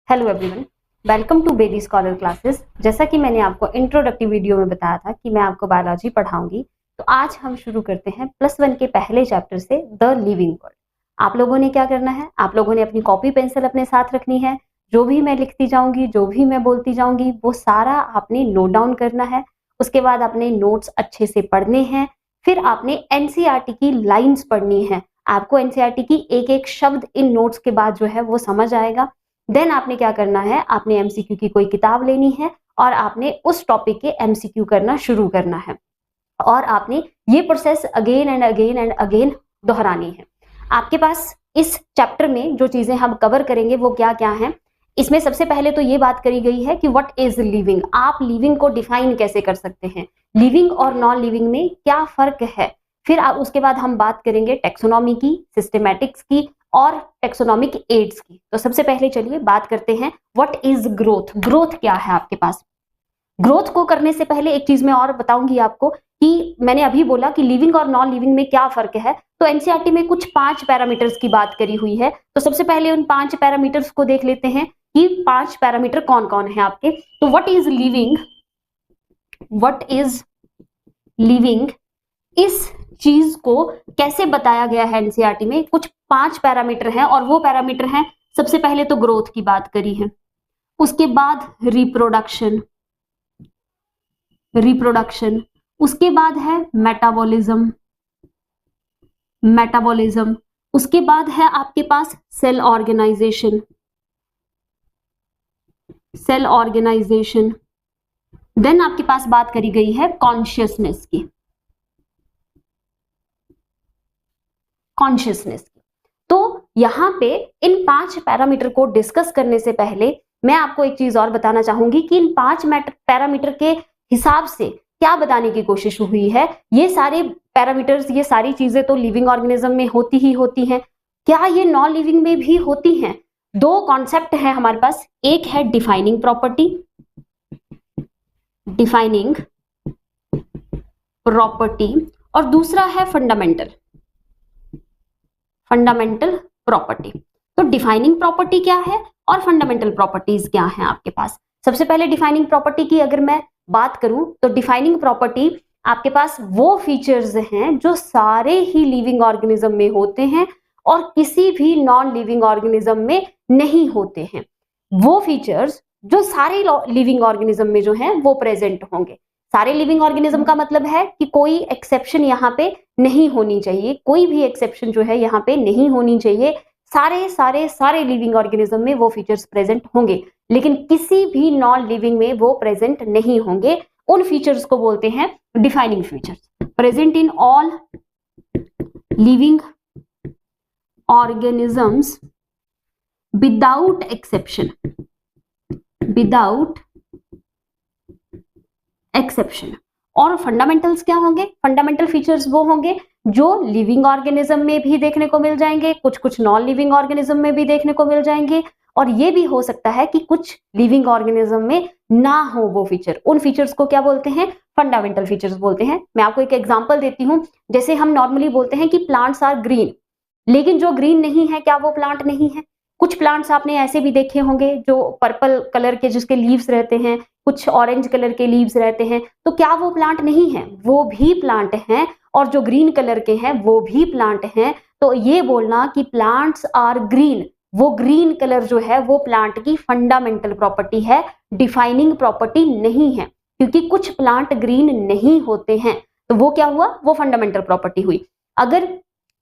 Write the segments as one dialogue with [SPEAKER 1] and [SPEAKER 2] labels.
[SPEAKER 1] Hello everyone, welcome to Bedi scholar classes. जैसा कि मैंने आपको इंट्रोडक्टिव वीडियो में बताया था कि मैं आपको बायोलॉजी पढ़ाऊंगी, तो आज हम शुरू करते हैं +1 के पहले चैप्टर से द लिविंग वर्ल्ड। आप लोगों ने क्या करना है, आप लोगों ने अपनी कॉपी पेंसिल अपने साथ रखनी है। जो भी मैं लिखती जाऊंगी, जो भी मैं बोलती जाऊंगी, वो सारा आपने नोट डाउन करना है। उसके बाद आपने नोट्स अच्छे से पढ़ने हैं। फिर आपने एनसीईआरटी की लाइन्स पढ़नी है। आपको एनसीईआरटी की एक एक शब्द इन नोट्स के बाद जो है वो समझ आएगा। देन आपने क्या करना है, आपने एमसीक्यू की कोई किताब लेनी है और आपने उस टॉपिक के एमसीक्यू करना शुरू करना है और आपने ये process again and again and again दोहरानी है। आपके पास इस चैप्टर में जो चीजें हम कवर करेंगे वो क्या क्या हैं। इसमें सबसे पहले तो ये बात करी गई है कि व्हाट इज लिविंग। आप लिविंग को डिफाइन कैसे कर सकते हैं, लिविंग और नॉन लिविंग में क्या फर्क है। फिर उसके बाद हम बात करेंगे टेक्सोनॉमी की, सिस्टेमैटिक्स की और टेक्सोनॉमिक एड्स की। तो सबसे पहले चलिए बात करते हैं व्हाट इज ग्रोथ। ग्रोथ क्या है आपके पास। ग्रोथ को करने से पहले एक चीज मैं और बताऊंगी आपको कि मैंने अभी बोला कि लिविंग और नॉन लिविंग में क्या फर्क है। तो एनसीईआरटी में कुछ 5 पैरामीटर्स की बात करी हुई है। तो सबसे पहले उन 5 पैरामीटर्स को देख लेते हैं कि 5 पैरामीटर कौन कौन है आपके। तो what is living, what is living, इस चीज को कैसे बताया गया है एनसीईआरटी में। कुछ 5 पैरामीटर हैं और वो पैरामीटर हैं, सबसे पहले तो ग्रोथ की बात करी है, उसके बाद रिप्रोडक्शन, रिप्रोडक्शन, उसके बाद है मेटाबॉलिज्म, मेटाबॉलिज्म, उसके बाद है आपके पास cell organization, cell organization. Then आपके पास बात करी गई है कॉन्शियसनेस की, कॉन्शियसनेस की। तो यहां पे इन 5 पैरामीटर को डिस्कस करने से पहले मैं आपको एक चीज और बताना चाहूंगी कि इन 5 पैरामीटर के हिसाब से क्या बताने की कोशिश हुई है। ये सारे पैरामीटर्स, ये सारी चीजें तो लिविंग ऑर्गेनिज्म में होती ही होती हैं। क्या ये नॉन लिविंग में भी होती हैं? 2 कॉन्सेप्ट है हमारे पास, एक है डिफाइनिंग प्रॉपर्टी, डिफाइनिंग प्रॉपर्टी, और दूसरा है फंडामेंटल, फंडामेंटल प्रॉपर्टी। तो डिफाइनिंग प्रॉपर्टी क्या है और फंडामेंटल प्रॉपर्टीज क्या है आपके पास। सबसे पहले डिफाइनिंग प्रॉपर्टी की अगर मैं बात करूं तो डिफाइनिंग प्रॉपर्टी आपके पास वो फीचर्स हैं जो सारे ही लिविंग ऑर्गेनिज्म में होते हैं और किसी भी नॉन लिविंग ऑर्गेनिज्म में नहीं होते हैं। वो फीचर्स जो सारे लिविंग ऑर्गेनिज्म में जो हैं वो प्रेजेंट होंगे। सारे लिविंग ऑर्गेनिज्म का मतलब है कि कोई एक्सेप्शन यहाँ पे नहीं होनी चाहिए, कोई भी एक्सेप्शन जो है यहाँ पे नहीं होनी चाहिए। सारे सारे सारे लिविंग ऑर्गेनिज्म में वो फीचर्स प्रेजेंट होंगे, लेकिन किसी भी नॉन लिविंग में वो प्रेजेंट नहीं होंगे। उन फीचर्स को बोलते हैं defining features. Present in all living organisms without exception, without exception. और फंडामेंटल्स क्या होंगे? फंडामेंटल फीचर्स वो होंगे जो लिविंग ऑर्गेनिज्म में भी देखने को मिल जाएंगे, कुछ कुछ नॉन लिविंग ऑर्गेनिज्म में भी देखने को मिल जाएंगे, और ये भी हो सकता है कि कुछ लिविंग ऑर्गेनिज्म में ना हो वो फीचर। उन फीचर्स को क्या बोलते हैं? फंडामेंटल फीचर्स बोलते हैं। मैं आपको एक एग्जांपल देती हूं। जैसे हम नॉर्मली बोलते हैं कि प्लांट्स आर ग्रीन, लेकिन जो ग्रीन नहीं है क्या वो प्लांट नहीं है? कुछ प्लांट्स आपने ऐसे भी देखे होंगे जो पर्पल कलर के जिसके लीव्स रहते हैं, कुछ ऑरेंज कलर के लीव्स रहते हैं, तो क्या वो प्लांट नहीं है? वो भी प्लांट हैं, और जो ग्रीन कलर के हैं वो भी प्लांट हैं। तो ये बोलना कि प्लांट्स आर ग्रीन, वो ग्रीन कलर जो है वो प्लांट की फंडामेंटल प्रॉपर्टी है, डिफाइनिंग प्रॉपर्टी नहीं है। क्योंकि कुछ प्लांट ग्रीन नहीं होते हैं, तो वो क्या हुआ? वो फंडामेंटल प्रॉपर्टी हुई। अगर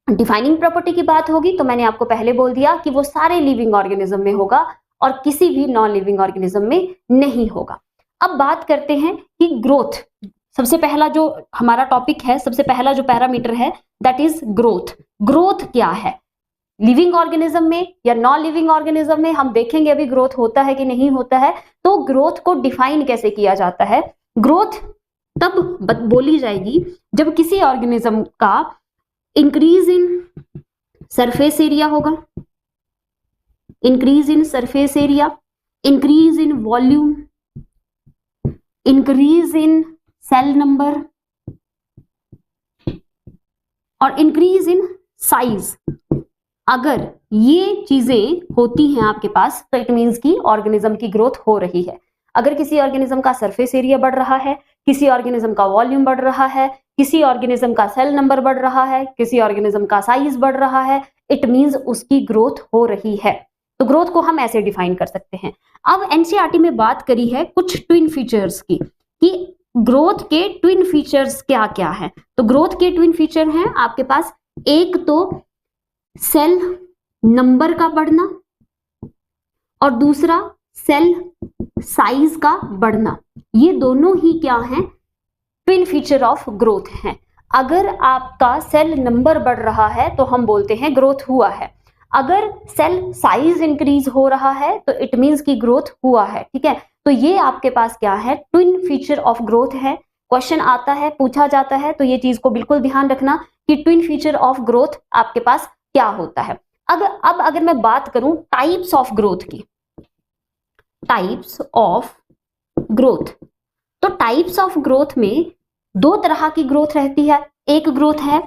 [SPEAKER 1] डिफाइनिंग प्रॉपर्टी की बात होगी तो मैंने आपको पहले बोल दिया कि वो सारे लिविंग ऑर्गेनिज्म में होगा और किसी भी नॉन लिविंग ऑर्गेनिज्म में नहीं होगा। अब बात करते हैं कि ग्रोथ, सबसे पहला जो हमारा टॉपिक है, सबसे पहला जो पैरामीटर है दैट इज ग्रोथ। ग्रोथ क्या है लिविंग ऑर्गेनिज्म में या नॉन लिविंग ऑर्गेनिज्म में, हम देखेंगे अभी ग्रोथ होता है कि नहीं होता है। तो ग्रोथ को डिफाइन कैसे किया जाता है? ग्रोथ तब बोली जाएगी जब किसी ऑर्गेनिज्म का इंक्रीज इन सरफेस एरिया होगा, increase in surface area, increase in volume, increase in cell number और इंक्रीज इन साइज। अगर ये चीजें होती हैं आपके पास तो इट मीन्स की ऑर्गेनिज्म की ग्रोथ हो रही है। अगर किसी ऑर्गेनिज्म का सरफेस एरिया बढ़ रहा है, किसी ऑर्गेनिज्म का वॉल्यूम बढ़ रहा है, किसी ऑर्गेनिज्म का सेल नंबर बढ़ रहा है, किसी ऑर्गेनिज्म का साइज बढ़ रहा है, इट मीन्स उसकी ग्रोथ हो रही है। तो ग्रोथ को हम ऐसे डिफाइन कर सकते हैं। अब एनसीईआरटी में बात करी है कुछ ट्विन फीचर्स की कि ग्रोथ के ट्विन फीचर्स क्या क्या है। तो ग्रोथ के ट्विन फीचर हैं आपके पास, एक तो सेल नंबर का बढ़ना और दूसरा सेल साइज का बढ़ना। ये दोनों ही क्या हैं, ट्विन फीचर ऑफ ग्रोथ हैं। अगर आपका सेल नंबर बढ़ रहा है तो हम बोलते हैं ग्रोथ हुआ है। अगर सेल साइज इंक्रीज हो रहा है तो इट मींस की ग्रोथ हुआ है। ठीक है, तो ये आपके पास क्या है, ट्विन फीचर ऑफ ग्रोथ है। क्वेश्चन आता है, पूछा जाता है, तो ये चीज को बिल्कुल ध्यान रखना कि ट्विन फीचर ऑफ ग्रोथ आपके पास क्या होता है। अब अगर मैं बात करूं टाइप्स ऑफ ग्रोथ की, टाइप्स ऑफ ग्रोथ, तो टाइप्स ऑफ ग्रोथ में दो तरह की ग्रोथ रहती है। एक ग्रोथ है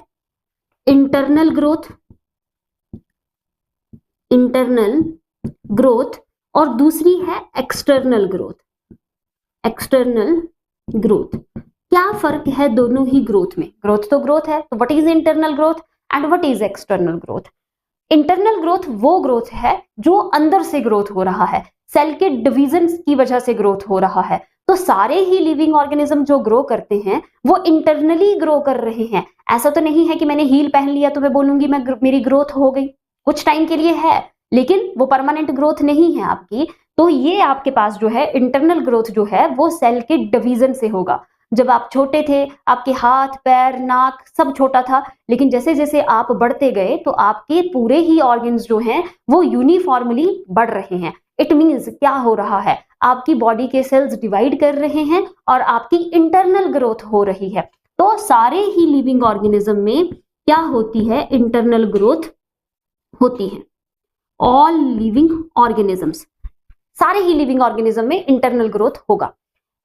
[SPEAKER 1] इंटरनल ग्रोथ, इंटरनल ग्रोथ, और दूसरी है एक्सटर्नल ग्रोथ, एक्सटर्नल ग्रोथ। क्या फर्क है दोनों ही ग्रोथ में? ग्रोथ तो ग्रोथ है, तो what is internal growth and what is external growth? Internal growth वो ग्रोथ है जो अंदर से ग्रोथ हो रहा है, सेल के डिवीजन की वजह से ग्रोथ हो रहा है। तो सारे ही लिविंग ऑर्गेनिज्म जो ग्रो करते हैं वो इंटरनली ग्रो कर रहे हैं। ऐसा तो नहीं है कि मैंने हील पहन लिया तो मैं बोलूंगी मेरी ग्रोथ हो गई। कुछ टाइम के लिए है, लेकिन वो परमानेंट ग्रोथ नहीं है आपकी। तो ये आपके पास जो है इंटरनल ग्रोथ जो है वो सेल के डिवीजन से होगा। जब आप छोटे थे आपके हाथ पैर नाक सब छोटा था, लेकिन जैसे जैसे आप बढ़ते गए तो आपके पूरे ही ऑर्गन्स जो हैं वो यूनिफॉर्मली बढ़ रहे हैं। इट मींस क्या हो रहा है, आपकी बॉडी के सेल्स डिवाइड कर रहे हैं और आपकी इंटरनल ग्रोथ हो रही है। तो सारे ही लिविंग ऑर्गेनिज्म में क्या होती है, इंटरनल ग्रोथ होती है। ऑल लिविंग ऑर्गेनिजम्स, सारे ही लिविंग ऑर्गेनिज्म में इंटरनल ग्रोथ होगा।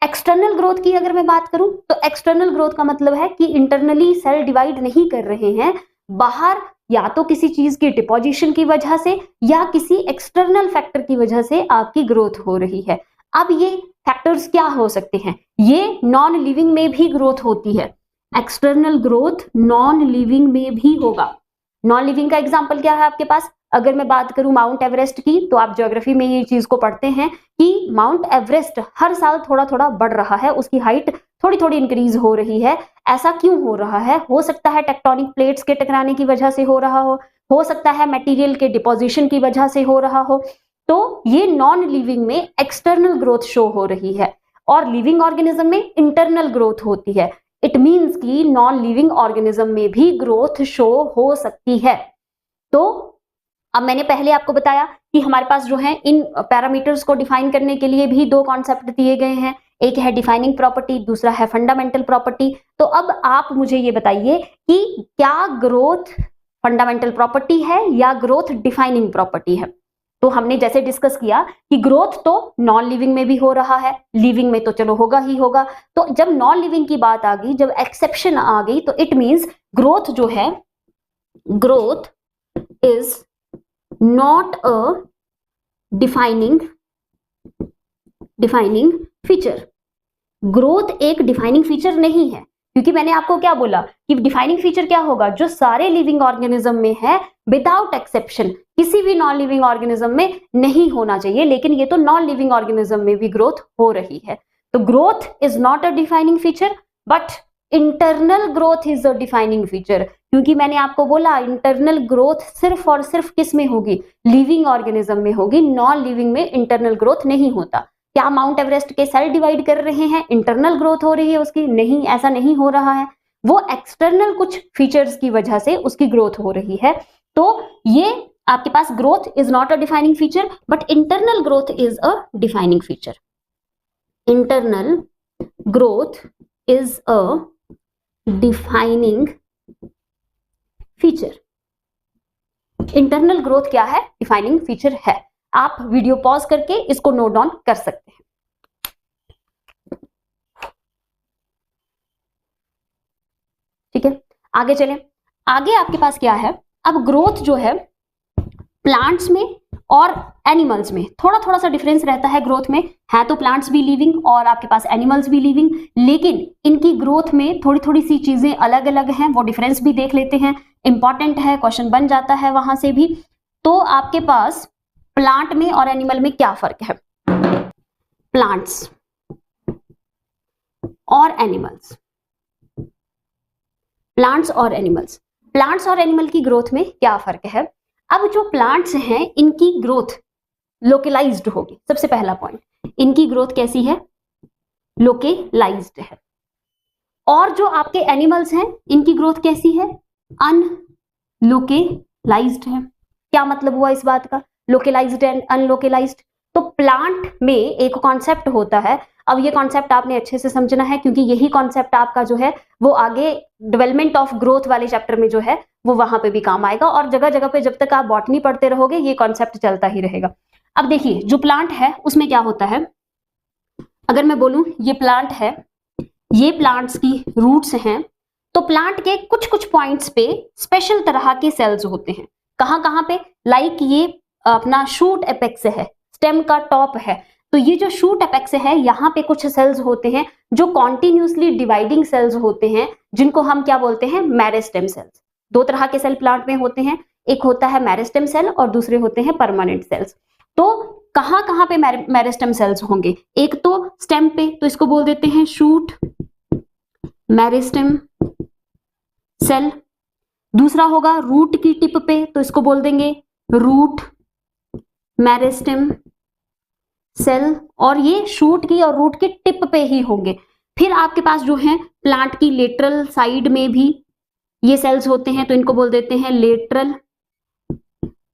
[SPEAKER 1] एक्सटर्नल ग्रोथ की अगर मैं बात करूं तो एक्सटर्नल ग्रोथ का मतलब है कि इंटरनली सेल डिवाइड नहीं कर रहे हैं, बाहर या तो किसी चीज की डिपोजिशन की वजह से या किसी एक्सटर्नल फैक्टर की वजह से आपकी ग्रोथ हो रही है। अब ये फैक्टर्स क्या हो सकते हैं, ये नॉन लिविंग में भी ग्रोथ होती है। एक्सटर्नल ग्रोथ नॉन लिविंग में भी होगा। नॉन लिविंग का एग्जाम्पल क्या है आपके पास? अगर मैं बात करूं माउंट एवरेस्ट की, तो आप ज्योग्राफी में ये चीज को पढ़ते हैं कि माउंट एवरेस्ट हर साल थोड़ा थोड़ा बढ़ रहा है, उसकी हाइट थोड़ी थोड़ी इंक्रीज हो रही है। ऐसा क्यों हो रहा है? हो सकता है टेक्टोनिक प्लेट्स के टकराने की वजह से हो रहा हो सकता है मटेरियल के डिपोजिशन की वजह से हो रहा हो। तो ये नॉन लिविंग में एक्सटर्नल ग्रोथ शो हो रही है और लिविंग ऑर्गेनिज्म में इंटरनल ग्रोथ होती है। इट मीन्स कि नॉन लिविंग ऑर्गेनिज्म में भी ग्रोथ शो हो सकती है। तो अब मैंने पहले आपको बताया कि हमारे पास जो है इन पैरामीटर्स को डिफाइन करने के लिए भी दो कॉन्सेप्ट दिए गए हैं, एक है डिफाइनिंग प्रॉपर्टी, दूसरा है फंडामेंटल प्रॉपर्टी। तो अब आप मुझे ये बताइए कि क्या ग्रोथ फंडामेंटल प्रॉपर्टी है या ग्रोथ डिफाइनिंग प्रॉपर्टी है? तो हमने जैसे डिस्कस किया कि ग्रोथ तो नॉन लिविंग में भी हो रहा है, लिविंग में तो चलो होगा ही होगा। तो जब नॉन लिविंग की बात आ गई, जब एक्सेप्शन आ गई, तो इट मींस ग्रोथ जो है, growth is not a defining feature. Growth एक डिफाइनिंग फीचर नहीं है, क्योंकि मैंने आपको क्या बोला कि डिफाइनिंग फीचर क्या होगा, जो सारे लिविंग ऑर्गेनिज्म में है विदाउट एक्सेप्शन, किसी भी नॉन लिविंग ऑर्गेनिज्म में नहीं होना चाहिए। लेकिन ये तो नॉन लिविंग ऑर्गेनिज्म में भी ग्रोथ हो रही है। तो growth is not a defining feature but internal growth is a defining feature. क्योंकि मैंने आपको बोला इंटरनल ग्रोथ सिर्फ और सिर्फ किस में होगी, लिविंग ऑर्गेनिज्म में होगी, नॉन लिविंग में इंटरनल ग्रोथ नहीं होता। क्या माउंट एवरेस्ट के सेल डिवाइड कर रहे हैं, इंटरनल ग्रोथ हो रही है उसकी? नहीं, ऐसा नहीं हो रहा है, वो एक्सटर्नल कुछ फीचर्स की वजह से उसकी ग्रोथ हो रही है। तो ये आपके पास growth is not a defining feature but internal growth is a defining feature. Internal growth is a defining feature. Internal growth क्या है? डिफाइनिंग फीचर है। आप वीडियो पॉज करके इसको नोट डाउन कर सकते हैं। ठीक है, आगे चलें। आगे आपके पास क्या है, अब ग्रोथ जो है प्लांट्स में और एनिमल्स में थोड़ा थोड़ा सा डिफरेंस रहता है ग्रोथ में। है तो प्लांट्स भी लिविंग और आपके पास एनिमल्स भी लिविंग, लेकिन इनकी ग्रोथ में थोड़ी थोड़ी सी चीजें अलग अलग हैं, वो डिफरेंस भी देख लेते हैं। इंपॉर्टेंट है, क्वेश्चन बन जाता है वहां से भी। तो आपके पास प्लांट में और एनिमल में क्या फर्क है? प्लांट्स और एनिमल्स, प्लांट्स और एनिमल्स, प्लांट्स और एनिमल की ग्रोथ में क्या फर्क है? अब जो प्लांट्स हैं इनकी ग्रोथ लोकलाइज्ड होगी। सबसे पहला पॉइंट, इनकी ग्रोथ कैसी है? लोकलाइज्ड है। और जो आपके एनिमल्स हैं इनकी ग्रोथ कैसी है? अनलोकलाइज्ड है। क्या मतलब हुआ इस बात का, लोकलाइज्ड एंड अनलोकलाइज्ड? तो प्लांट में एक कॉन्सेप्ट होता है, अब ये कॉन्सेप्ट आपने अच्छे से समझना है क्योंकि यही कॉन्सेप्ट आपका जो है वो आगे डेवलपमेंट ऑफ ग्रोथ वाले चैप्टर में जो है वो वहां पे भी काम आएगा, और जगह जगह पे जब तक आप बॉटनी पढ़ते रहोगे ये कॉन्सेप्ट चलता ही रहेगा। अब देखिए जो प्लांट है उसमें क्या होता है, अगर मैं बोलूं ये प्लांट है, ये प्लांट्स की रूट्स हैं, तो प्लांट के कुछ कुछ पॉइंट्स पे स्पेशल तरह के सेल्स होते हैं। कहां कहां पे? लाइक ये अपना शूट एपेक्स है, स्टेम का टॉप है, तो ये जो शूट एपेक्स है यहाँ पे कुछ सेल्स होते हैं जो कॉन्टिन्यूसली डिवाइडिंग सेल्स होते हैं, जिनको हम क्या बोलते हैं? Meristem cells. दो तरह के सेल प्लांट में होते हैं, एक होता है मेरिस्टेम सेल और दूसरे होते हैं परमानेंट सेल्स। तो कहां कहां पे मेरिस्टेम सेल्स होंगे? एक तो स्टेम पे, तो इसको बोल देते हैं शूट मेरिस्टेम सेल। दूसरा होगा रूट की टिप पे, तो इसको बोल देंगे रूट मेरिस्टेम सेल, और ये शूट की और रूट की टिप पे ही होंगे। फिर आपके पास जो है प्लांट की लेटरल साइड में भी ये सेल्स होते हैं, तो इनको बोल देते हैं लेटरल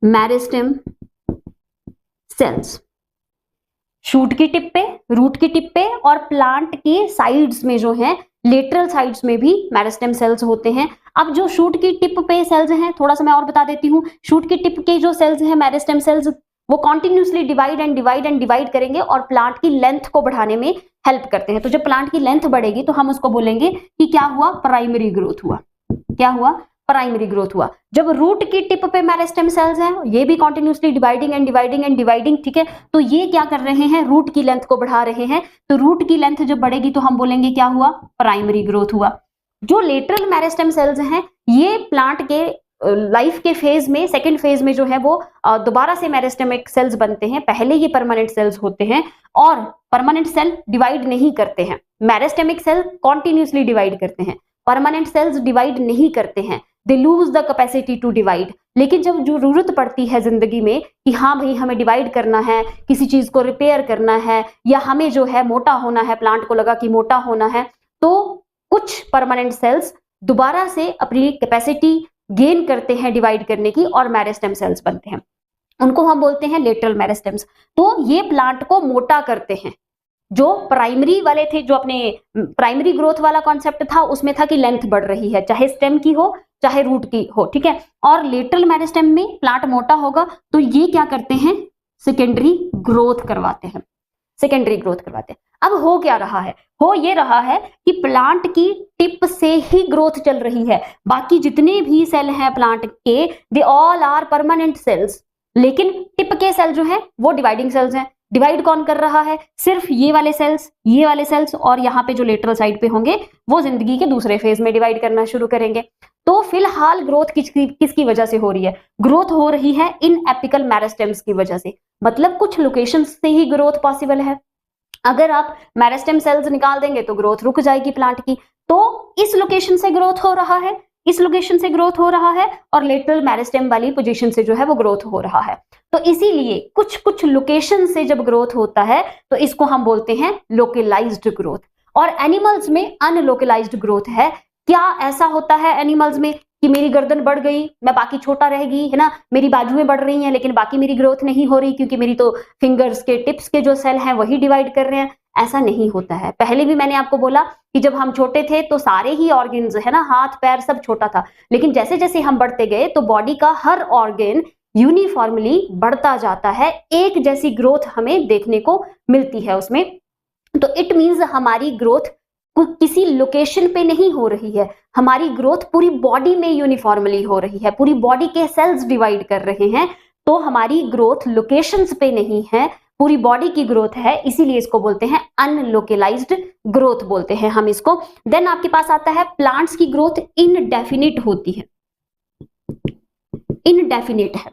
[SPEAKER 1] मेरिस्टेम सेल्स। शूट की टिप पे, रूट की टिप पे और प्लांट के साइड्स में जो है लेटरल साइड्स में भी मेरिस्टेम सेल्स होते हैं। अब जो शूट की टिप पे सेल्स हैं, थोड़ा सा मैं और बता देती हूँ, शूट की टिप के जो सेल्स हैं मेरिस्टेम सेल्स, वो कॉन्टिन्यूसली डिवाइड करेंगे और प्लांट की लेंथ को बढ़ाने में हेल्प करते हैं। तो जब प्लांट की लेंथ बढ़ेगी तो हम उसको बोलेंगे कि क्या हुआ? प्राइमरी ग्रोथ हुआ। क्या हुआ? प्राइमरी ग्रोथ हुआ। जब रूट की टिप पे मेरिस्टेम सेल्स हैं, ये भी कॉन्टिन्यूसली डिवाइडिंग, ठीक है, तो ये क्या कर रहे हैं? रूट की लेंथ को बढ़ा रहे हैं। तो रूट की लेंथ जब बढ़ेगी तो हम बोलेंगे क्या हुआ? प्राइमरी ग्रोथ हुआ। जो लेटरल मेरिस्टेम सेल्स हैं, ये प्लांट के लाइफ के फेज में, सेकेंड फेज में जो है वो दोबारा से मेरिस्टेमिक सेल्स बनते हैं। पहले ये परमानेंट सेल्स होते हैं और परमानेंट सेल डिवाइड नहीं करते हैं। मेरिस्टेमिक सेल कॉन्टिन्यूसली डिवाइड करते हैं, परमानेंट सेल्स डिवाइड नहीं करते हैं, they lose the capacity to divide. लेकिन जब जरूरत पड़ती है जिंदगी में कि हाँ भाई हमें डिवाइड करना है, किसी चीज को रिपेयर करना है, या हमें जो है मोटा होना है, प्लांट को लगा कि मोटा होना है, तो कुछ परमानेंट सेल्स दोबारा से अपनी कैपेसिटी गेन करते हैं डिवाइड करने की और मेरिस्टेम सेल्स बनते हैं। उनको हम बोलते हैं लेटरल मेरिस्टेम्स। तो ये प्लांट को मोटा करते हैं। जो प्राइमरी वाले थे, जो अपने प्राइमरी ग्रोथ वाला कॉन्सेप्ट था, उसमें था कि लेंथ बढ़ रही है, चाहे स्टेम की हो चाहे रूट की हो, ठीक है। और लेटरल मेरिस्टेम में प्लांट मोटा होगा तो ये क्या करते हैं? सेकेंडरी ग्रोथ करवाते हैं, सेकेंडरी ग्रोथ करवाते हैं। अब हो क्या रहा है? हो ये रहा है कि प्लांट की टिप से ही ग्रोथ चल रही है। बाकी जितने भी सेल हैं प्लांट के, they all are permanent cells, लेकिन टिप के सेल जो है वो डिवाइडिंग सेल्स हैं। डिवाइड कौन कर रहा है? सिर्फ ये वाले सेल्स, और यहाँ पे जो लेटरल साइड पे होंगे वो जिंदगी के दूसरे फेज में डिवाइड करना शुरू करेंगे। तो फिलहाल ग्रोथ किसकी वजह से हो रही है? ग्रोथ हो रही है इन एपिकल मेरिस्टेम्स की वजह से। मतलब कुछ लोकेशंस से ही ग्रोथ पॉसिबल है। अगर आप मेरिस्टेम सेल्स निकाल देंगे तो ग्रोथ रुक जाएगी प्लांट की। तो इस लोकेशन से ग्रोथ हो रहा है, इस लोकेशन से ग्रोथ हो रहा है, और लेटरल मेरिस्टेम वाली पोजीशन से जो है वो ग्रोथ हो रहा है। तो इसीलिए कुछ कुछ लोकेशन से जब ग्रोथ होता है तो इसको हम बोलते हैं लोकलाइज्ड ग्रोथ। और एनिमल्स में अनलोकलाइज्ड ग्रोथ है। क्या ऐसा होता है एनिमल्स में कि मेरी गर्दन बढ़ गई, मैं बाकी छोटा रहेगी, है ना, मेरी बाजुएं बढ़ रही हैं लेकिन बाकी मेरी ग्रोथ नहीं हो रही क्योंकि मेरी तो फिंगर्स के टिप्स के जो सेल हैं वही डिवाइड कर रहे हैं? ऐसा नहीं होता है। पहले भी मैंने आपको बोला कि जब हम छोटे थे तो सारे ही ऑर्गन्स, है ना, हाथ पैर सब छोटा था, लेकिन जैसे जैसे हम बढ़ते गए तो बॉडी का हर ऑर्गन यूनिफॉर्मली बढ़ता जाता है, एक जैसी ग्रोथ हमें देखने को मिलती है उसमें। तो इट मीन्स हमारी ग्रोथ किसी लोकेशन पे नहीं हो रही है, हमारी ग्रोथ पूरी बॉडी में यूनिफॉर्मली हो रही है, पूरी बॉडी के सेल्स डिवाइड कर रहे हैं। तो हमारी ग्रोथ लोकेशंस पे नहीं है, पूरी बॉडी की ग्रोथ है, इसीलिए इसको बोलते हैं अनलोकलाइज्ड ग्रोथ बोलते हैं हम इसको। देन आपके पास आता है प्लांट्स की ग्रोथ इनडेफिनिट होती है, इनडेफिनिट है,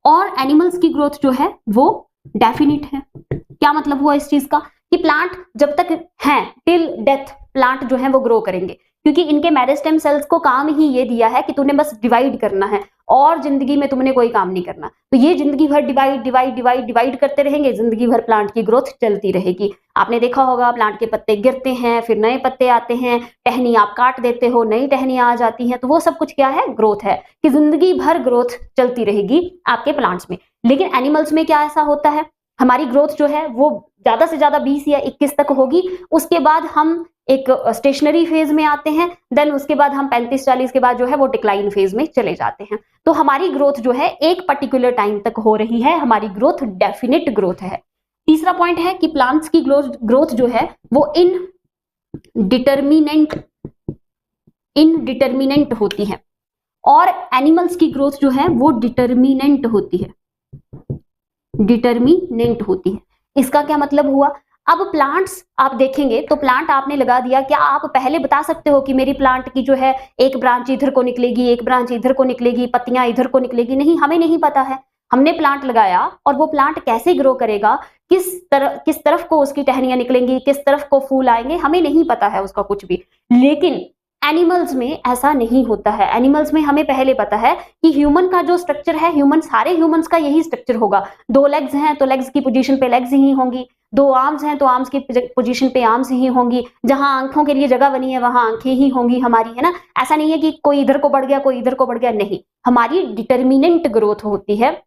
[SPEAKER 1] और एनिमल्स की ग्रोथ जो है वो डेफिनिट है। क्या मतलब हुआ इस चीज का कि प्लांट जब तक है टिल डेथ प्लांट जो है वो ग्रो करेंगे, क्योंकि इनके मेरिस्टेम सेल्स को काम ही ये दिया है कि तूने बस डिवाइड करना है और जिंदगी में तुमने कोई काम नहीं करना। तो ये जिंदगी भर डिवाइड डिवाइड डिवाइड डिवाइड करते रहेंगे, जिंदगी भर प्लांट की ग्रोथ चलती रहेगी। आपने देखा होगा प्लांट के पत्ते गिरते हैं, फिर नए पत्ते आते हैं, टहनी आप काट देते हो, नई टहनियां आ जाती हैं, तो वो सब कुछ क्या है, ग्रोथ है, कि जिंदगी भर ग्रोथ चलती रहेगी आपके प्लांट्स में। लेकिन एनिमल्स में क्या ऐसा होता है, हमारी ग्रोथ जो है वो ज्यादा से ज्यादा 20 या 21 तक होगी, उसके बाद हम एक स्टेशनरी फेज में आते हैं, देन उसके बाद हम 35-40 के बाद जो है वो डिक्लाइन फेज में चले जाते हैं। तो हमारी ग्रोथ जो है एक पर्टिकुलर टाइम तक हो रही है, हमारी ग्रोथ डेफिनिट ग्रोथ है। तीसरा पॉइंट है कि प्लांट्स की ग्रोथ जो है वो इनडिटर्मिनेंट होती है, और एनिमल्स की ग्रोथ जो है वो डिटर्मिनेंट होती है, डिटर्मिनेंट होती है। इसका क्या मतलब हुआ, अब प्लांट्स आप देखेंगे तो प्लांट आपने लगा दिया, क्या आप पहले बता सकते हो कि मेरी प्लांट की जो है एक ब्रांच इधर को निकलेगी, एक ब्रांच इधर को निकलेगी, पत्तियां इधर को निकलेगी? नहीं, हमें नहीं पता है। हमने प्लांट लगाया और वो प्लांट कैसे ग्रो करेगा, किस तरफ को उसकी टहनियां निकलेंगी, किस तरफ को फूल आएंगे, हमें नहीं पता है उसका कुछ भी। लेकिन एनिमल्स में ऐसा नहीं होता है। एनिमल्स में हमें पहले पता है कि ह्यूमन का जो स्ट्रक्चर है, सारे ह्यूमंस का यही स्ट्रक्चर होगा। 2 लेग्स हैं तो लेग्स की पोजीशन पे लेग्स ही होंगी, 2 आर्म्स हैं तो आर्म्स की पोजीशन पे आर्म्स ही होंगी, जहां आंखों के लिए जगह बनी है वहां आंखें ही होंगी हमारी, है ना। ऐसा नहीं है कि कोई इधर को बढ़ गया कोई इधर को बढ़ गया, नहीं, हमारी डिटर्मिनेंट ग्रोथ होती है,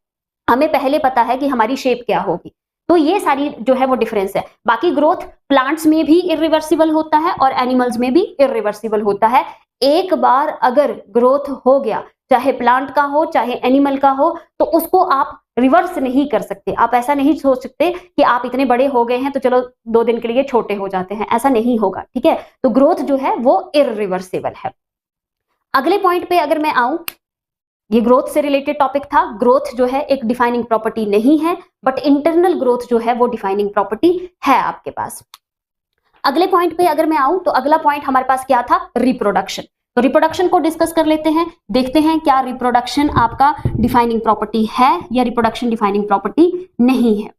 [SPEAKER 1] हमें पहले पता है कि हमारी शेप क्या होगी। तो ये सारी जो है वो डिफरेंस है। बाकी ग्रोथ प्लांट्स में भी इरिवर्सिबल होता है और एनिमल्स में भी इरिवर्सिबल होता है। एक बार अगर ग्रोथ हो गया, चाहे प्लांट का हो चाहे एनिमल का हो, तो उसको आप रिवर्स नहीं कर सकते। आप ऐसा नहीं सोच सकते कि आप इतने बड़े हो गए हैं तो चलो 2 दिन के लिए छोटे हो जाते हैं, ऐसा नहीं होगा, ठीक है। तो ग्रोथ जो है वो इरिवर्सिबल है। अगले पॉइंट पे अगर मैं आऊं, ये ग्रोथ से रिलेटेड टॉपिक था। ग्रोथ जो है एक डिफाइनिंग प्रॉपर्टी नहीं है, बट इंटरनल ग्रोथ जो है वो डिफाइनिंग प्रॉपर्टी है आपके पास। अगले पॉइंट पे अगर मैं आऊं तो अगला पॉइंट हमारे पास क्या था, रिप्रोडक्शन। तो रिप्रोडक्शन को डिस्कस कर लेते हैं, देखते हैं क्या रिप्रोडक्शन आपका डिफाइनिंग प्रॉपर्टी है या रिप्रोडक्शन डिफाइनिंग प्रॉपर्टी नहीं है।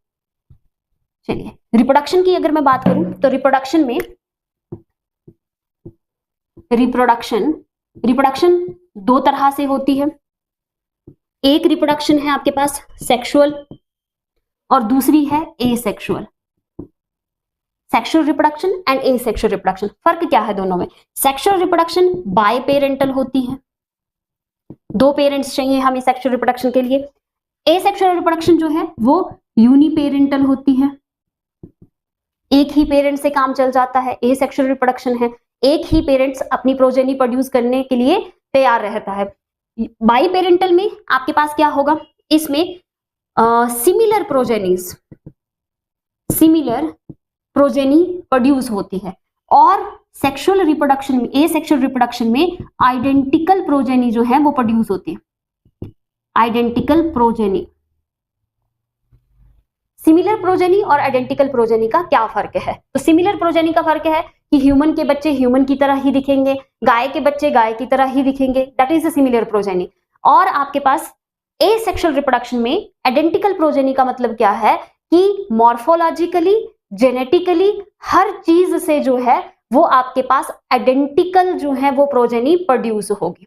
[SPEAKER 1] चलिए, रिप्रोडक्शन की अगर मैं बात करूं तो रिप्रोडक्शन 2 तरह से होती है। एक रिप्रोडक्शन है आपके पास सेक्सुअल और दूसरी है asexual. Sexual reproduction and asexual reproduction, फर्क क्या है दोनों में? सेक्सुअल रिप्रोडक्शन बाय पेरेंटल होती है, 2 पेरेंट्स चाहिए हमें सेक्सुअल रिप्रोडक्शन के लिए। एसेक्सुअल रिप्रोडक्शन जो है वो यूनिपेरेंटल होती है, एक ही पेरेंट से काम चल जाता है। एसेक्सुअल रिप्रोडक्शन है एक ही पेरेंट्स अपनी प्रोजेनी प्रोड्यूस करने के लिए तैयार रहता है। बाई पेरेंटल में आपके पास क्या होगा, इसमें सिमिलर प्रोजेनी प्रोड्यूस होती है, और सेक्सुअल रिप्रोडक्शन में, एसेक्सुअल रिप्रोडक्शन में आइडेंटिकल प्रोजेनी जो है वो प्रोड्यूस होती है। आइडेंटिकल प्रोजेनी, सिमिलर प्रोजेनी और आइडेंटिकल प्रोजेनी का क्या फर्क है? तो सिमिलर प्रोजेनी का फर्क है कि ह्यूमन के बच्चे ह्यूमन की तरह ही दिखेंगे, गाय के बच्चे गाय की तरह ही दिखेंगे, that is a similar progeny. और आपके पास एसेक्सुअल रिप्रोडक्शन में आइडेंटिकल प्रोजेनी का मतलब क्या है कि मॉर्फोलॉजिकली, जेनेटिकली, हर चीज से जो है वो आपके पास आइडेंटिकल जो है वो प्रोजेनी प्रोड्यूस होगी।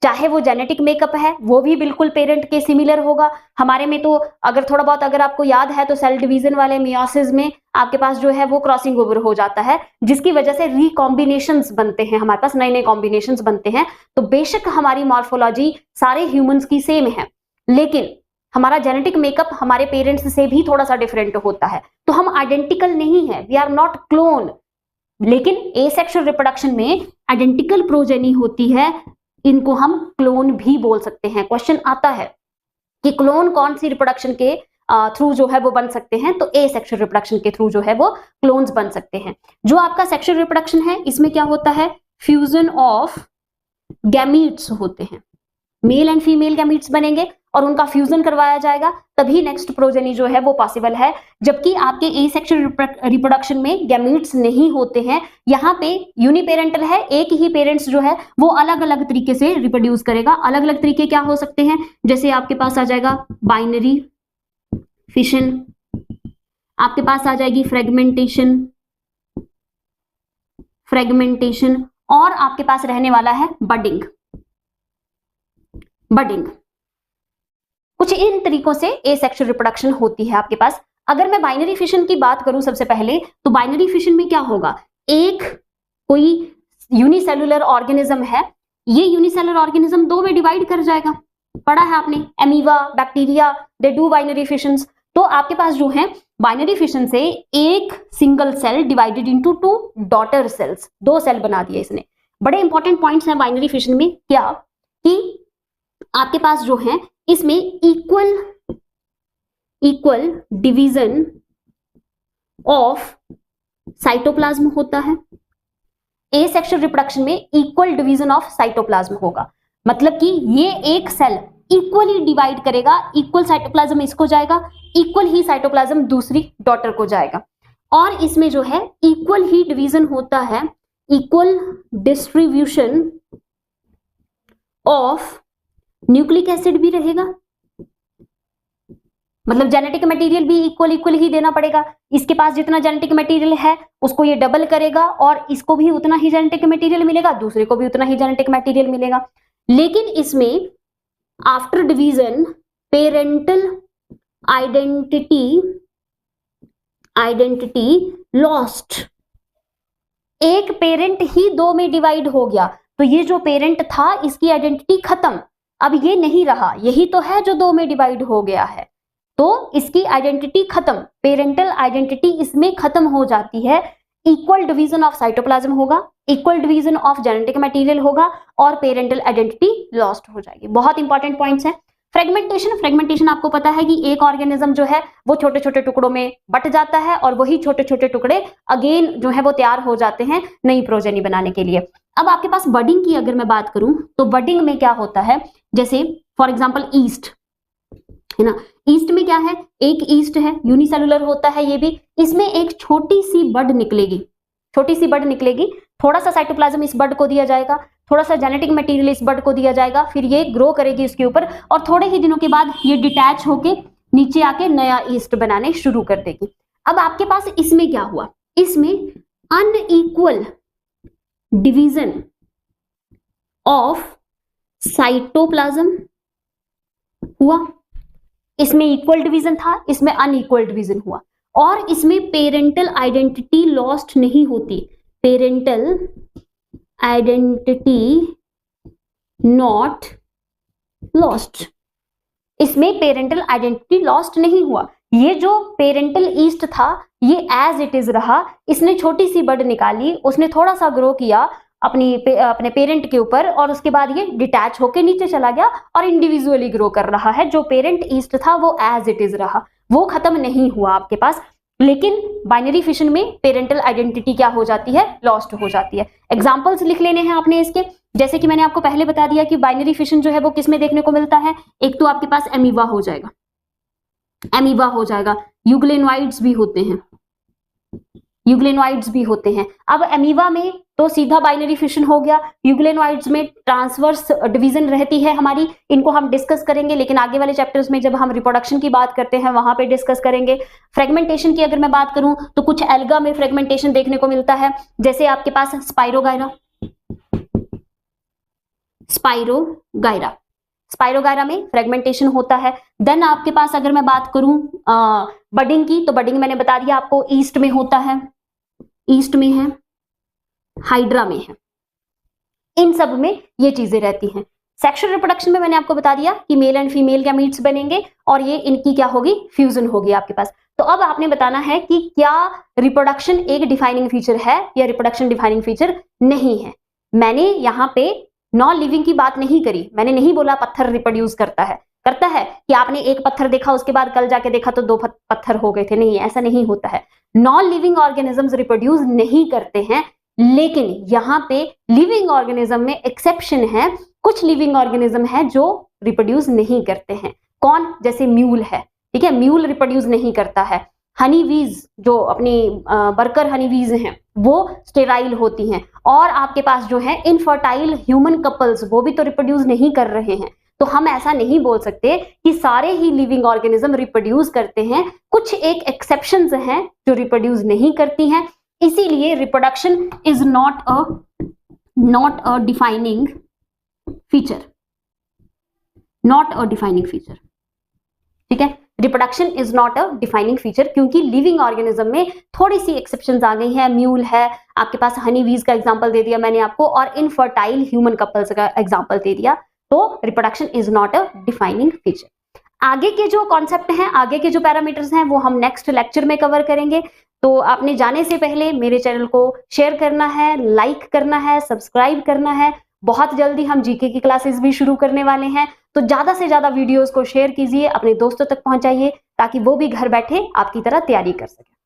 [SPEAKER 1] चाहे वो जेनेटिक मेकअप है वो भी बिल्कुल पेरेंट के सिमिलर होगा। हमारे में तो अगर थोड़ा बहुत अगर आपको याद है तो सेल डिवीजन वाले मियोसिस में आपके पास जो है वो क्रॉसिंग ओवर हो जाता है, जिसकी वजह से रिकॉम्बिनेशंस बनते हैं, हमारे पास नए नए कॉम्बिनेशंस बनते हैं। तो बेशक हमारी मॉर्फोलॉजी सारे ह्यूमंस की सेम है, लेकिन हमारा जेनेटिक मेकअप हमारे पेरेंट्स से भी थोड़ा सा डिफरेंट होता है। तो हम आइडेंटिकल नहीं है, वी आर नॉट क्लोन। लेकिन एसेक्सुअल रिप्रोडक्शन में आइडेंटिकल प्रोजेनी होती है, इनको हम क्लोन भी बोल सकते हैं। क्वेश्चन आता है कि क्लोन कौन सी रिप्रोडक्शन के थ्रू जो है वो बन सकते हैं, तो एसेक्सुअल रिप्रोडक्शन के थ्रू जो है वो क्लोन्स बन सकते हैं। जो आपका सेक्सुअल रिप्रोडक्शन है इसमें क्या होता है, फ्यूजन ऑफ गैमीट्स होते हैं, मेल एंड फीमेल गैमीट्स बनेंगे और उनका फ्यूजन करवाया जाएगा, तभी नेक्स्ट प्रोजेनी जो है वो पॉसिबल है। जबकि आपके एसेक्सुअल रिप्रोडक्शन में गैमीट्स नहीं होते हैं, यहाँ पे यूनिपेरेंटल है, एक ही पेरेंट्स जो है वो अलग अलग तरीके से रिप्रोड्यूस करेगा। अलग अलग तरीके क्या हो सकते हैं, जैसे आपके पास आ जाएगा बाइनरी फिशन, आपके पास आ जाएगी फ्रेगमेंटेशन, और आपके पास रहने वाला है बडिंग। कुछ इन तरीकों से एसेक्सुअल रिप्रोडक्शन होती है आपके पास। अगर मैं बाइनरी फिशन की बात करूं सबसे पहले, तो बाइनरी फिशन में क्या होगा, एक कोई यूनिसेलुलर ऑर्गेनिज्म है, ये यूनिसेलुलर ऑर्गेनिज्म दो में डिवाइड कर जाएगा। पढ़ा है आपने, amoeba, bacteria, they do binary fissions. तो आपके पास जो है बाइनरी फिशन से एक single cell divided into two daughter cells, दो सेल बना दिए इसने। बड़े इंपॉर्टेंट पॉइंट्स हैं बाइनरी फिशन में, क्या कि आपके पास जो है इसमें इक्वल डिवीजन ऑफ साइटोप्लाज्म होता है। एसेक्सुअल रिप्रोडक्शन में इक्वल डिवीजन ऑफ साइटोप्लाज्म होगा, मतलब कि ये एक सेल इक्वली डिवाइड करेगा, इक्वल साइटोप्लाज्म इसको जाएगा, इक्वल ही साइटोप्लाज्म दूसरी डॉटर को जाएगा। और इसमें जो है इक्वल ही डिवीजन होता है, equal distribution of nucleic acid भी रहेगा, मतलब जेनेटिक मटेरियल भी इक्वल ही देना पड़ेगा। इसके पास जितना जेनेटिक मटेरियल है उसको ये डबल करेगा, और इसको भी उतना ही जेनेटिक मटेरियल मिलेगा, दूसरे को भी उतना ही जेनेटिक मटेरियल मिलेगा। लेकिन इसमें after division parental identity lost, एक पेरेंट ही दो में डिवाइड हो गया, तो ये जो पेरेंट था इसकी आइडेंटिटी खत्म, अब ये नहीं रहा, यही तो है जो दो में डिवाइड हो गया है, तो इसकी आइडेंटिटी खत्म, पेरेंटल आइडेंटिटी इसमें खत्म हो जाती है। इक्वल डिवीजन ऑफ साइटोप्लाज्म होगा, equal division of genetic material होगा, और पेरेंटल आइडेंटिटी लॉस्ट हो जाएगी। बहुत इंपॉर्टेंट पॉइंट्स हैं। फ्रेगमेंटेशन आपको पता है कि एक ऑर्गेनिज्म जो है वो छोटे छोटे टुकड़ों में बट जाता है, और वही छोटे छोटे टुकड़े अगेन जो है वो तैयार हो जाते हैं नई प्रोजेनी बनाने के लिए। अब आपके पास बडिंग की अगर मैं बात करूं, तो बडिंग में क्या होता है, जैसे फॉर एग्जाम्पल ईस्ट है ना, ईस्ट में क्या है, एक ईस्ट है, यूनिसेलुलर होता है ये भी, इसमें एक छोटी सी बड निकलेगी, थोड़ा सा साइटोप्लाज्म इस बड को दिया जाएगा, थोड़ा सा जेनेटिक मटेरियल इस बड को दिया जाएगा, फिर ये ग्रो करेगी इसके ऊपर, और थोड़े ही दिनों के बाद ये डिटैच होके नीचे आके नया ईस्ट बनाने शुरू कर देगी। अब आपके पास इसमें क्या हुआ, इसमें अनइक्वल डिवीजन ऑफ साइटोप्लाज्म हुआ, इसमें इक्वल डिवीजन था, इसमें अनइक्वल डिवीजन हुआ, और इसमें पेरेंटल आइडेंटिटी लॉस्ट नहीं होती, पेरेंटल आइडेंटिटी नॉट लॉस्ट, इसमें पेरेंटल आइडेंटिटी लॉस्ट नहीं हुआ। ये जो पेरेंटल ईस्ट था ये एज इट इज रहा, इसने छोटी सी बड निकाली, उसने थोड़ा सा ग्रो किया अपने पेरेंट के ऊपर, और उसके बाद ये डिटैच होके नीचे चला गया और इंडिविजुअली ग्रो कर रहा है। जो पेरेंट ईस्ट था वो एज इट इज रहा, वो खत्म नहीं हुआ आपके पास। लेकिन बाइनरी फिशन में पेरेंटल आइडेंटिटी क्या हो जाती है, लॉस्ट हो जाती है। एग्जांपल्स लिख लेने हैं आपने इसके, जैसे कि मैंने आपको पहले बता दिया कि बाइनरी फिशन जो है वो किस में देखने को मिलता है, एक तो आपके पास एमीबा हो जाएगा, यूग्लेनोइड्स भी होते हैं। अब एमीबा में तो सीधा बाइनरी फिशन हो गया, यूग्लेनोइड्स में ट्रांसवर्स डिवीजन रहती है हमारी, इनको हम डिस्कस करेंगे, लेकिन आगे वाले चैप्टर्स में जब हम रिप्रोडक्शन की बात करते हैं वहां पे डिस्कस करेंगे। फ्रेगमेंटेशन की अगर मैं बात करूं तो कुछ एल्गा में फ्रेगमेंटेशन देखने को मिलता है, जैसे आपके पास स्पाइरोगायरा में फ्रेगमेंटेशन होता है। देन आपके पास अगर मैं बात करूं बडिंग की, तो बडिंग मैंने बता दिया आपको ईस्ट में होता है, ईस्ट में है, हाइड्रा में है, इन सब में ये चीजें रहती हैं। सेक्सुअल रिप्रोडक्शन में मैंने आपको बता दिया कि मेल एंड फीमेल गैमीट्स बनेंगे और ये इनकी क्या होगी, फ्यूजन होगी आपके पास। तो अब आपने बताना है कि क्या रिप्रोडक्शन एक डिफाइनिंग फीचर है या रिप्रोडक्शन डिफाइनिंग फीचर नहीं है। मैंने यहाँ पे नॉन लिविंग की बात नहीं करी, मैंने नहीं बोला पत्थर रिप्रोड्यूस करता है कि आपने एक पत्थर देखा उसके बाद कल जाके देखा तो दो पत्थर हो गए थे, नहीं, ऐसा नहीं होता है। नॉन लिविंग ऑर्गेनिजम्स रिप्रोड्यूस नहीं करते हैं, लेकिन यहाँ पे लिविंग ऑर्गेनिज्म में एक्सेप्शन है, कुछ लिविंग ऑर्गेनिज्म है जो रिप्रोड्यूस नहीं करते हैं। कौन? जैसे म्यूल है, ठीक है, म्यूल रिप्रोड्यूस नहीं करता है। हनी वीज जो अपनी वर्कर हनी वीज हैं वो स्टेराइल होती हैं, और आपके पास जो है इनफर्टाइल ह्यूमन कपल्स वो भी तो रिप्रोड्यूस नहीं कर रहे हैं। तो हम ऐसा नहीं बोल सकते कि सारे ही लिविंग ऑर्गेनिज्म रिप्रोड्यूस करते हैं, कुछ एक एक्सेप्शंस हैं जो रिप्रोड्यूस नहीं करती हैं। इसीलिए reproduction is not a defining feature, not a defining feature, ठीक है। Reproduction is not a defining feature, क्योंकि लिविंग ऑर्गेनिज्म में थोड़ी सी एक्सेप्शंस आ गई हैं। म्यूल है, आपके पास हनी वीज का एग्जांपल दे दिया मैंने आपको, और इनफर्टाइल ह्यूमन कपल्स का एग्जांपल दे दिया। तो reproduction is not a defining feature. आगे के जो कॉन्सेप्ट हैं, आगे के जो पैरामीटर्स हैं वो हम नेक्स्ट लेक्चर में कवर करेंगे। तो आपने जाने से पहले मेरे चैनल को शेयर करना है, लाइक करना है, सब्सक्राइब करना है। बहुत जल्दी हम जीके की क्लासेस भी शुरू करने वाले हैं, तो ज्यादा से ज्यादा वीडियोस को शेयर कीजिए, अपने दोस्तों तक पहुंचाइए, ताकि वो भी घर बैठे आपकी तरह तैयारी कर सके।